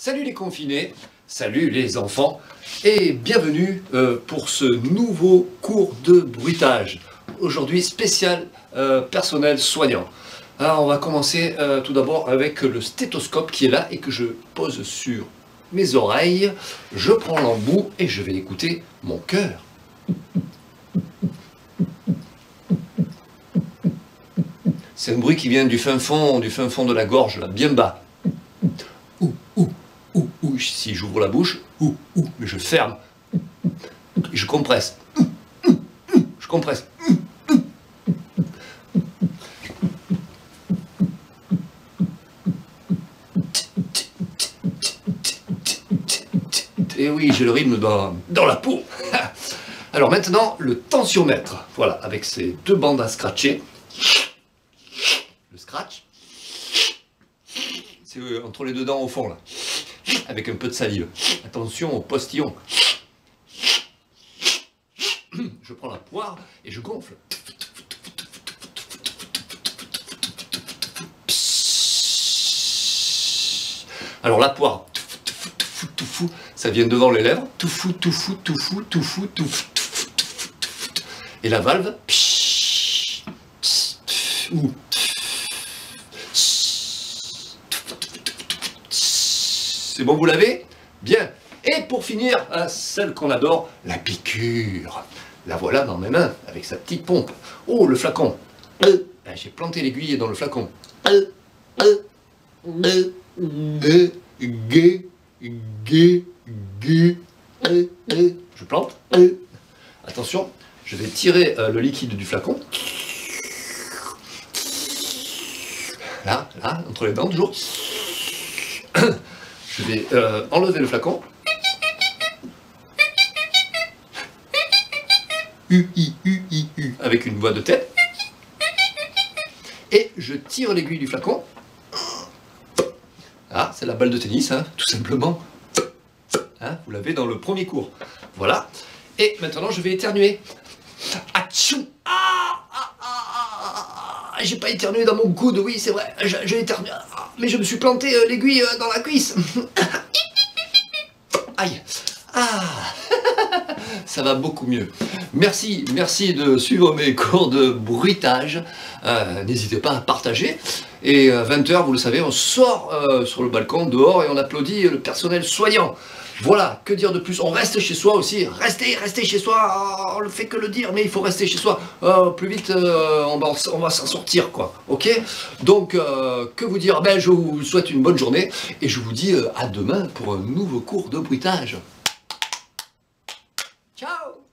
Salut les confinés, salut les enfants et bienvenue pour ce nouveau cours de bruitage. Aujourd'hui spécial personnel soignant. Alors on va commencer tout d'abord avec le stéthoscope qui est là et que je pose sur mes oreilles. Je prends l'embout et je vais écouter mon cœur. C'est un bruit qui vient du fin fond de la gorge, là, bien bas. Si j'ouvre la bouche, mais je ferme. Et je compresse. Je compresse. Et oui, j'ai le rythme dans la peau. Alors maintenant, le tensiomètre. Voilà, avec ces deux bandes à scratcher. Le scratch. C'est entre les deux dents au fond, là. Avec un peu de salive. Attention au postillon. Je prends la poire et je gonfle. Alors la poire, ça vient devant les lèvres. Et la valve. C'est bon, vous l'avez? Bien. Et pour finir, celle qu'on adore, la piqûre. La voilà dans mes mains, avec sa petite pompe. Oh, le flacon. J'ai planté l'aiguille dans le flacon. Je plante. Attention, je vais tirer le liquide du flacon. Là, entre les dents, toujours. Je vais enlever le flacon. Avec une voix de tête. Et je tire l'aiguille du flacon. Ah, c'est la balle de tennis, hein, tout simplement. Hein, vous l'avez dans le premier cours. Voilà. Et maintenant, je vais éternuer. Atchou! J'ai pas éternué dans mon coude, oui, c'est vrai. J'ai éternué. Mais je me suis planté l'aiguille dans la cuisse. Aïe. Ça va beaucoup mieux. Merci de suivre mes cours de bruitage. N'hésitez pas à partager. Et à 20 h, vous le savez, on sort sur le balcon, dehors, et on applaudit le personnel soignant. Voilà, que dire de plus? On reste chez soi aussi. Restez chez soi. On ne fait que le dire, mais il faut rester chez soi. Plus vite, on va s'en sortir, quoi. Ok? Donc, que vous dire? Ben, je vous souhaite une bonne journée et je vous dis à demain pour un nouveau cours de bruitage. Ciao!